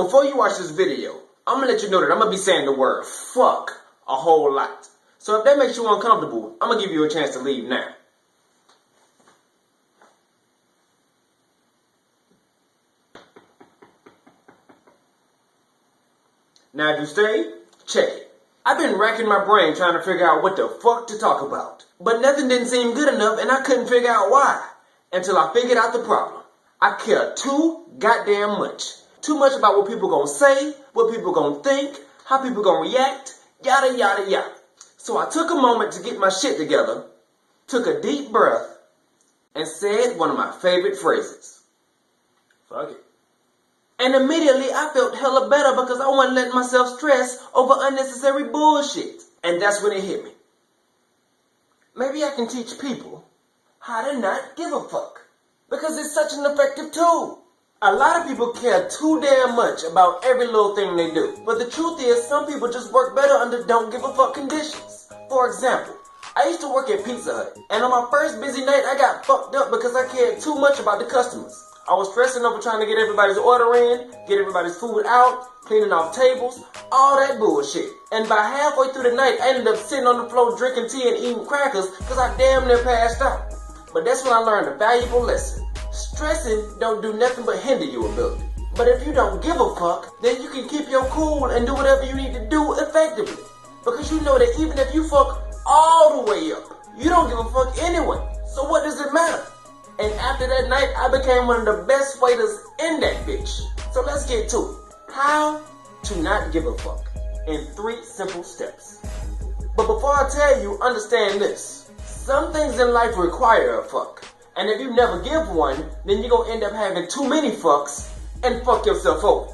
So before you watch this video, I'm gonna let you know that I'm gonna be saying the word fuck a whole lot. So if that makes you uncomfortable, I'm gonna give you a chance to leave now. Now if you stay, check it. I've been racking my brain trying to figure out what the fuck to talk about. But nothing didn't seem good enough and I couldn't figure out why. Until I figured out the problem. I care too goddamn much. Too much about what people gonna say, what people gonna think, how people gonna react, yada yada yada. So I took a moment to get my shit together, took a deep breath, and said one of my favorite phrases. Fuck it. And immediately I felt hella better because I wasn't letting myself stress over unnecessary bullshit. And that's when it hit me. Maybe I can teach people how to not give a fuck. Because it's such an effective tool. A lot of people care too damn much about every little thing they do. But the truth is, some people just work better under don't give a fuck conditions. For example, I used to work at Pizza Hut. And on my first busy night, I got fucked up because I cared too much about the customers. I was stressing over trying to get everybody's order in, get everybody's food out, cleaning off tables, all that bullshit. And by halfway through the night, I ended up sitting on the floor drinking tea and eating crackers because I damn near passed out. But that's when I learned a valuable lesson. Stressing don't do nothing but hinder your ability. But if you don't give a fuck, then you can keep your cool and do whatever you need to do effectively. Because you know that even if you fuck all the way up, you don't give a fuck anyway. So what does it matter? And after that night, I became one of the best waiters in that bitch. So let's get to it. How to not give a fuck in 3 simple steps. But before I tell you, understand this. Some things in life require a fuck. And if you never give one, then you're gonna end up having too many fucks and fuck yourself over.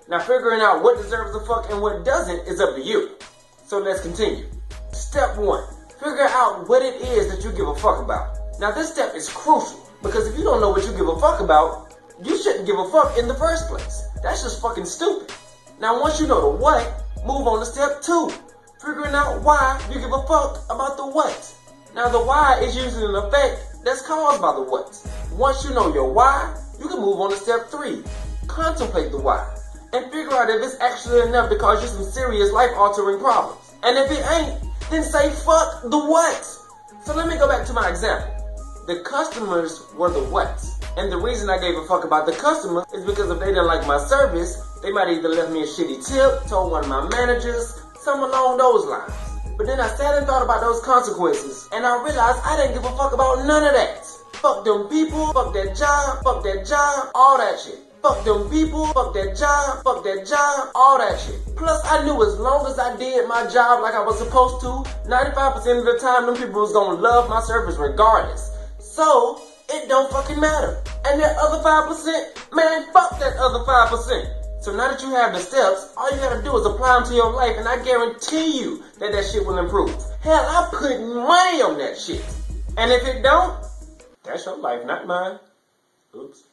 Now figuring out what deserves a fuck and what doesn't is up to you. So let's continue. Step 1. Figure out what it is that you give a fuck about. Now this step is crucial. Because if you don't know what you give a fuck about, you shouldn't give a fuck in the first place. That's just fucking stupid. Now once you know the what, move on to step 2. Figuring out why you give a fuck about the what. Now the why is usually an effect that's caused by the what. Once you know your why, you can move on to step 3. Contemplate the why. And figure out if it's actually enough to cause you some serious life-altering problems. And if it ain't, then say fuck the what. So let me go back to my example. The customers were the whats. And the reason I gave a fuck about the customer is because if they didn't like my service, they might either left me a shitty tip, told one of my managers, something along those lines. But then I sat and thought about those consequences, and I realized I didn't give a fuck about none of that. Fuck them people, fuck that job, all that shit. Fuck them people, fuck that job, all that shit. Plus, I knew as long as I did my job like I was supposed to, 95% of the time, them people was gonna love my service regardless. So, it don't fucking matter. And that other 5%, man, fuck that other 5%. So now that you have the steps, all you gotta do is apply them to your life, and I guarantee you that that shit will improve. Hell, I put money on that shit. And if it don't, that's your life, not mine. Oops.